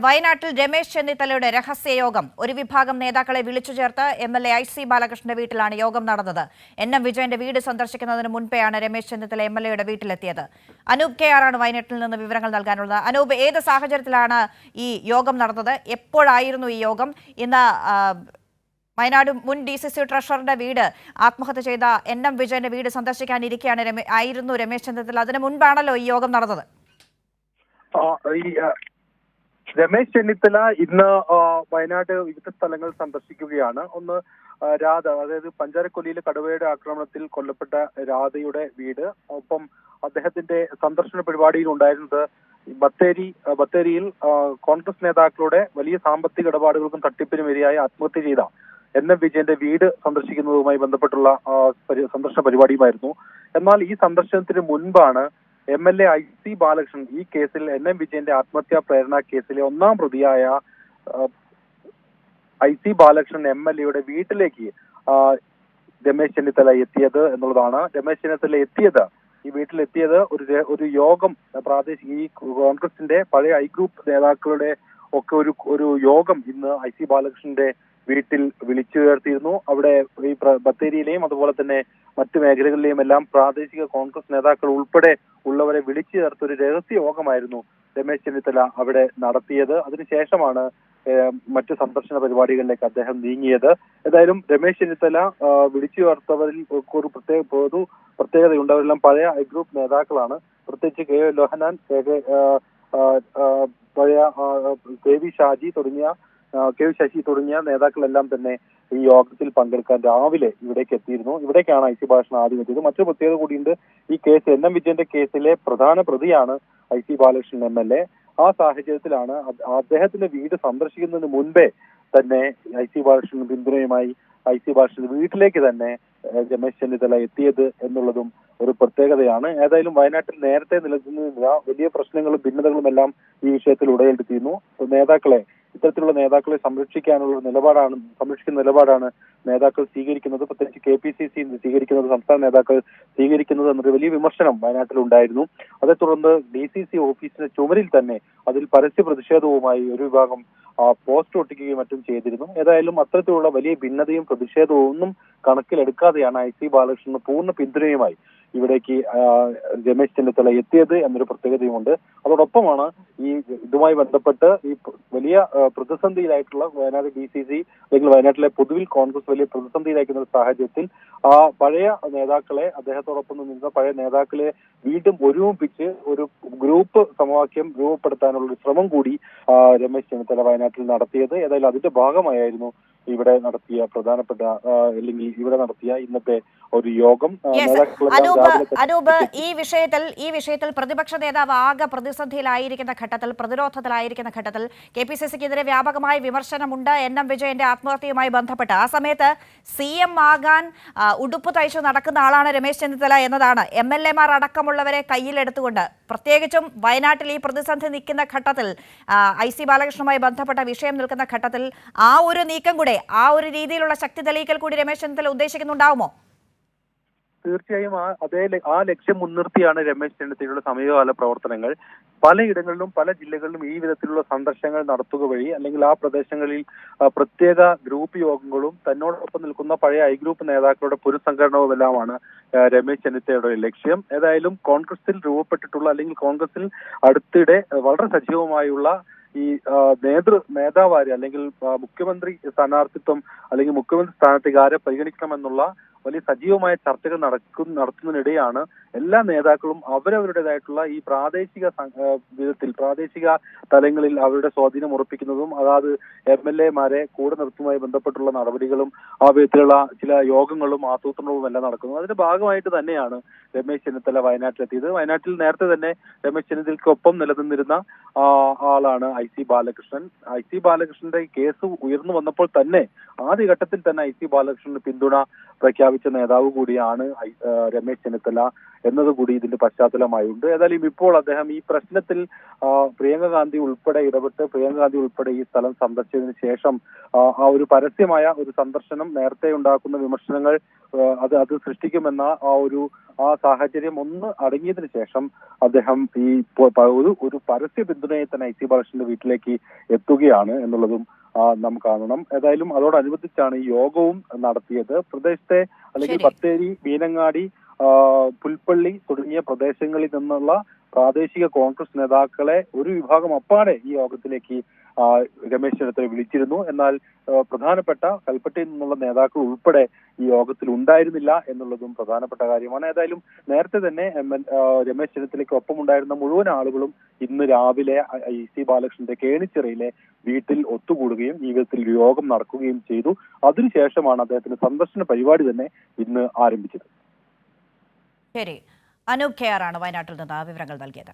വയനാട്ടിൽ രമേശ് ചെന്നിത്തലയുടെ രഹസ്യയോഗം ഒരു വിഭാഗം നേതാക്കളെ വിളിച്ചു ചേർത്ത് MLA IC ബാലകൃഷ്ണന്റെ വീട്ടിലാണ് യോഗം നടന്നത്. NM വിജയന്റെ വീട് സന്ദർശിക്കുന്നതിന് മുൻപെയാണ് രമേശ് ചെന്നിത്തല MLAയുടെ വീട്ടിലെത്തിയത്. അനൂപ് KR ആണ് വയനാട്ടിൽ നിന്ന് വിവരങ്ങൾ നൽകാനുള്ളത്. അനൂപ്, ഏത് സാഹചര്യത്തിലാണ് ഈ യോഗം നടന്നത്? എപ്പോഴായിരുന്നു ഈ യോഗം? ഇന്ന് വയനാട് മുൻ DCC ട്രഷററുടെ വീട് ആത്മഹത്യ ചെയ്ത NM വിജയന്റെ വീട് സന്ദർശിക്കാനിരിക്കെയാണ് രമേശ് ചെന്നിത്തല. അതിന് മുൻപാണല്ലോ ഈ യോഗം നടന്നത്. രമേശ് ചെന്നിത്തല ഇന്ന് വയനാട് വിവിധ സ്ഥലങ്ങൾ സന്ദർശിക്കുകയാണ്. ഒന്ന് രാധ, അതായത് പഞ്ചാരക്കൊല്ലിയിലെ കടുവയുടെ ആക്രമണത്തിൽ കൊല്ലപ്പെട്ട രാധയുടെ വീട്, ഒപ്പം അദ്ദേഹത്തിന്റെ സന്ദർശന പരിപാടിയിൽ ഉണ്ടായിരുന്നത് ബത്തേരിയിൽ കോൺഗ്രസ് നേതാക്കളുടെ വലിയ സാമ്പത്തിക ഇടപാടുകൾക്കും തട്ടിപ്പിനും ഇരയായി ആത്മഹത്യ ചെയ്ത NM വിജയന്റെ വീട് സന്ദർശിക്കുന്നതുമായി ബന്ധപ്പെട്ടുള്ള സന്ദർശന പരിപാടിയുമായിരുന്നു. എന്നാൽ ഈ സന്ദർശനത്തിന് മുൻപാണ് MLA IC ബാലകൃഷ്ണൻ ഈ കേസിൽ NM വിജയന്റെ ആത്മഹത്യാ പ്രേരണ കേസിലെ ഒന്നാം പ്രതിയായ IC ബാലകൃഷ്ണൻ MLAയുടെ വീട്ടിലേക്ക് രമേശ് ചെന്നിത്തല എത്തിയത് എന്നുള്ളതാണ്. രമേശ് ചെന്നിത്തല ഈ വീട്ടിലെത്തിയത് ഒരു യോഗം, പ്രാദേശിക ഈ കോൺഗ്രസിന്റെ പഴയ I ഗ്രൂപ്പ് നേതാക്കളുടെ ഒക്കെ ഒരു യോഗം ഇന്ന് IC ബാലകൃഷ്ണന്റെ വീട്ടിൽ വിളിച്ചു ചേർത്തിരുന്നു. അവിടെ ഈ ബത്തേരിയിലെയും അതുപോലെ തന്നെ മറ്റു മേഖലകളിലെയും എല്ലാം പ്രാദേശിക കോൺഗ്രസ് നേതാക്കൾ ഉൾപ്പെടെ ഉള്ളവരെ വിളിച്ചു ചേർത്ത ഒരു രഹസ്യ യോഗമായിരുന്നു രമേശ് ചെന്നിത്തല അവിടെ നടത്തിയത്. അതിനുശേഷമാണ് മറ്റു സന്ദർശന പരിപാടികളിലേക്ക് അദ്ദേഹം നീങ്ങിയത്. ഏതായാലും രമേശ് ചെന്നിത്തല വിളിച്ചു ചേർത്തവരിൽ ഒരു പ്രത്യേകതയുണ്ട്. അവരെല്ലാം പഴയ I ഗ്രൂപ്പ് നേതാക്കളാണ്. പ്രത്യേകിച്ച് KO ലോഹനാൻ, പഴയ KV ശശി തുടങ്ങിയ നേതാക്കളെല്ലാം തന്നെ ഈ യോഗത്തിൽ പങ്കെടുക്കാൻ രാവിലെ ഇവിടേക്ക് എത്തിയിരുന്നു. ഇവിടേക്കാണ് IC ബാലകൃഷ്ണൻ ആദ്യം എത്തിയത്. മറ്റൊരു പ്രത്യേകത കൂടിയുണ്ട്. ഈ കേസ് NM വിജയന്റെ കേസിലെ പ്രധാന പ്രതിയാണ് IC ബാലകൃഷ്ണൻ MLA. ആ സാഹചര്യത്തിലാണ് അദ്ദേഹത്തിന്റെ വീട് സന്ദർശിക്കുന്നതിന് മുൻപേ തന്നെ IC ബാലകൃഷ്ണൻ പിന്തുണയുമായി IC ബാലകൃഷ്ണന്റെ വീട്ടിലേക്ക് തന്നെ രമേശ് ചെന്നിത്തല എത്തിയത് എന്നുള്ളതും ഒരു പ്രത്യേകതയാണ്. ഏതായാലും വയനാട്ടിൽ നേരത്തെ നിലനിന്നിരുന്ന വലിയ പ്രശ്നങ്ങളും ഭിന്നതകളും എല്ലാം ഈ വിഷയത്തിൽ ഉടലെടുത്തിരുന്നു. ഇത്തരത്തിലുള്ള നേതാക്കളെ സംരക്ഷിക്കുന്ന നിലപാടാണ് നേതാക്കൾ സ്വീകരിക്കുന്നത്. പ്രത്യേകിച്ച് KPCC സ്വീകരിക്കുന്നത്, സംസ്ഥാന നേതാക്കൾ സ്വീകരിക്കുന്നത് എന്നൊരു വലിയ വിമർശനം വയനാട്ടിൽ ഉണ്ടായിരുന്നു. അതേ തുടർന്ന് DCC ഓഫീസിന്റെ ചുമരിൽ തന്നെ അതിൽ പരസ്യ പ്രതിഷേധവുമായി ഒരു വിഭാഗം പോസ്റ്റ് ഒട്ടിക്കുകയും മറ്റും ചെയ്തിരുന്നു. ഏതായാലും അത്തരത്തിലുള്ള വലിയ ഭിന്നതയും പ്രതിഷേധവും ഒന്നും കണക്കിലെടുക്കാതെയാണ് IC ബാലകൃഷ്ണന് പൂർണ്ണ പിന്തുണയുമായി ഇവിടേക്ക് രമേശ് ചെന്നിത്തല എത്തിയത് എന്നൊരു പ്രത്യേകതയുമുണ്ട്. അതോടൊപ്പമാണ് ഇതുമായി ബന്ധപ്പെട്ട് ഈ വലിയ പ്രതിസന്ധിയിലായിട്ടുള്ള വയനാട് DCC അല്ലെങ്കിൽ വയനാട്ടിലെ പൊതുവിൽ കോൺഗ്രസ് വലിയ പ്രതിസന്ധിയിലാക്കുന്ന സാഹചര്യത്തിൽ ആ പഴയ നേതാക്കളെ, അദ്ദേഹത്തോടൊപ്പം നിന്ന പഴയ നേതാക്കളെ വീണ്ടും ഒരുമിപ്പിച്ച് ഒരു ഗ്രൂപ്പ് സമവാക്യം രൂപപ്പെടുത്താനുള്ള ഒരു ശ്രമം കൂടി രമേശ് ചെന്നിത്തല വയനാട്ടിൽ നടത്തിയത്. ഏതായാലും അതിന്റെ ഭാഗമായിരുന്നു ഇവിടെ നടത്തിയ ഇന്നത്തെ ഒരു യോഗം. അനൂപ്, ഈ വിഷയത്തിൽ പ്രതിപക്ഷ നേതാവ് ആകെ പ്രതിസന്ധിയിലായിരിക്കുന്ന ഘട്ടത്തിൽ, പ്രതിരോധത്തിലായിരിക്കുന്ന ഘട്ടത്തിൽ KPCCക്കെതിരെ വ്യാപകമായ വിമർശനമുണ്ട് NM വിജയന്റെ ആത്മഹത്യയുമായി ബന്ധപ്പെട്ട്. ആ സമയത്ത് CM ആകാൻ ഉടുപ്പ് തയ്ച്ചു നടക്കുന്ന ആളാണ് രമേശ് ചെന്നിത്തല എന്നതാണ് MLAമാർ അടക്കമുള്ളവരെ കയ്യിലെടുത്തുകൊണ്ട്, പ്രത്യേകിച്ചും വയനാട്ടിൽ ഈ പ്രതിസന്ധി നിൽക്കുന്ന ഘട്ടത്തിൽ, IC ബാലകൃഷ്ണനുമായി ബന്ധപ്പെട്ട വിഷയം നിൽക്കുന്ന ഘട്ടത്തിൽ ആ ഒരു നീക്കം കൂടെ, ആ ഒരു രീതിയിലുള്ള ശക്തി തെളിയിക്കൽ കൂടി രമേശ് ചെന്നിത്തല ഉദ്ദേശിക്കുന്നുണ്ടാവുമോ? തീർച്ചയായും ആ ലക്ഷ്യം മുൻനിർത്തിയാണ് രമേശ് ചെന്നിത്തലയുടെ സമീപകാല പ്രവർത്തനങ്ങൾ. പലയിടങ്ങളിലും പല ജില്ലകളിലും ഈ വിധത്തിലുള്ള സന്ദർശനങ്ങൾ നടത്തുക വഴി, അല്ലെങ്കിൽ ആ പ്രദേശങ്ങളിൽ പ്രത്യേക ഗ്രൂപ്പ് യോഗങ്ങളും തന്നോടൊപ്പം നിൽക്കുന്ന പഴയ I ഗ്രൂപ്പ് നേതാക്കളുടെ പുനഃസംഘടനവുമെല്ലാമാണ് രമേശ് ചെന്നിത്തലയുടെ ലക്ഷ്യം. ഏതായാലും കോൺഗ്രസിൽ രൂപപ്പെട്ടിട്ടുള്ള, അല്ലെങ്കിൽ കോൺഗ്രസിൽ അടുത്തിടെ വളരെ സജീവമായുള്ള ഈ നേതാവാര്, അല്ലെങ്കിൽ മുഖ്യമന്ത്രി സ്ഥാനാർത്ഥിത്വം, അല്ലെങ്കിൽ മുഖ്യമന്ത്രി സ്ഥാനത്തേക്ക് ആരെ പരിഗണിക്കണമെന്നുള്ള വലിയ സജീവമായ ചർച്ചകൾ നടത്തുന്നതിനിടെയാണ് എല്ലാ നേതാക്കളും അവരവരുടേതായിട്ടുള്ള ഈ പ്രാദേശിക തലങ്ങളിൽ അവരുടെ സ്വാധീനം ഉറപ്പിക്കുന്നതും അതാത് MLAമാരെ കൂടെ നിർത്തുന്നതുമായി ബന്ധപ്പെട്ടുള്ള നടപടികളും ആ വിധത്തിലുള്ള ചില യോഗങ്ങളും ആസൂത്രണവും എല്ലാം നടക്കുന്നത്. അതിന്റെ ഭാഗമായിട്ട് തന്നെയാണ് രമേശ് ചെന്നിത്തല വയനാട്ടിലെത്തിയത്. വയനാട്ടിൽ നേരത്തെ തന്നെ രമേശ് ചെന്നിത്തലയ്ക്കൊപ്പം നിലനിന്നിരുന്ന ആളാണ് IC ബാലകൃഷ്ണൻ. IC ബാലകൃഷ്ണന്റെ കേസ് ഉയർന്നു വന്നപ്പോൾ തന്നെ ആദ്യഘട്ടത്തിൽ തന്നെ IC ബാലകൃഷ്ണന് പിന്തുണ പ്രഖ്യാപിച്ചു. പ്രഖ്യാപിച്ച നേതാവ് കൂടിയാണ് രമേശ് ചെന്നിത്തല എന്നതുകൂടി ഇതിന്റെ പശ്ചാത്തലമായുണ്ട്. ഏതായാലും ഇപ്പോൾ അദ്ദേഹം ഈ പ്രശ്നത്തിൽ പ്രിയങ്ക ഗാന്ധി ഉൾപ്പെടെ ഇടപെട്ട് പ്രിയങ്ക ഗാന്ധി ഉൾപ്പെടെ ഈ സ്ഥലം സന്ദർശിച്ചതിന് ശേഷം ആ ഒരു പരസ്യമായ ഒരു സന്ദർശനം നേരത്തെ ഉണ്ടാക്കുന്ന വിമർശനങ്ങൾ അത് സൃഷ്ടിക്കുമെന്ന ആ സാഹചര്യം ഒന്ന് അടങ്ങിയതിനു ശേഷം അദ്ദേഹം ഈ ഒരു പരസ്യ പിന്തുണയെ തന്നെ ഐസി ബാലകൃഷ്ണന്റെ വീട്ടിലേക്ക് എത്തുകയാണ് എന്നുള്ളതും നാം കാണണം. ഏതായാലും അതോടനുബന്ധിച്ചാണ് ഈ യോഗവും നടത്തിയത്. പ്രദേശത്തെ അല്ലെങ്കിൽ ബത്തേരി, മീനങ്ങാടി, പുൽപ്പള്ളി തുടങ്ങിയ പ്രദേശങ്ങളിൽ നിന്നുള്ള പ്രാദേശിക കോൺഗ്രസ് നേതാക്കളെ ഒരു വിഭാഗം അപ്പാടെ ഈ യോഗത്തിലേക്ക് രമേശ് ചെന്നിത്തല വിളിച്ചിരുന്നു. എന്നാൽ പ്രധാനപ്പെട്ട കൽപ്പറ്റയിൽ നിന്നുള്ള നേതാക്കൾ ഉൾപ്പെടെ ഈ യോഗത്തിൽ ഉണ്ടായിരുന്നില്ല എന്നുള്ളതും പ്രധാനപ്പെട്ട കാര്യമാണ്. ഏതായാലും നേരത്തെ തന്നെ രമേശ് ചെന്നിത്തലയ്ക്ക് ഒപ്പമുണ്ടായിരുന്ന മുഴുവൻ ആളുകളും ഇന്ന് രാവിലെ ഐസി ബാലകൃഷ്ണന്റെ കേണിച്ചിറയിലെ വീട്ടിൽ ഒത്തുകൂടുകയും ഈ വിധത്തിൽ യോഗം നടക്കുകയും ചെയ്തു. അതിനുശേഷമാണ് അദ്ദേഹത്തിന്റെ സന്ദർശന പരിപാടി തന്നെ ഇന്ന് ആരംഭിച്ചത്. ശരി, അനൂപ് കെയർ ആണ് വയനാട്ടിൽ നിന്ന് വിവരങ്ങൾ നൽകിയത്.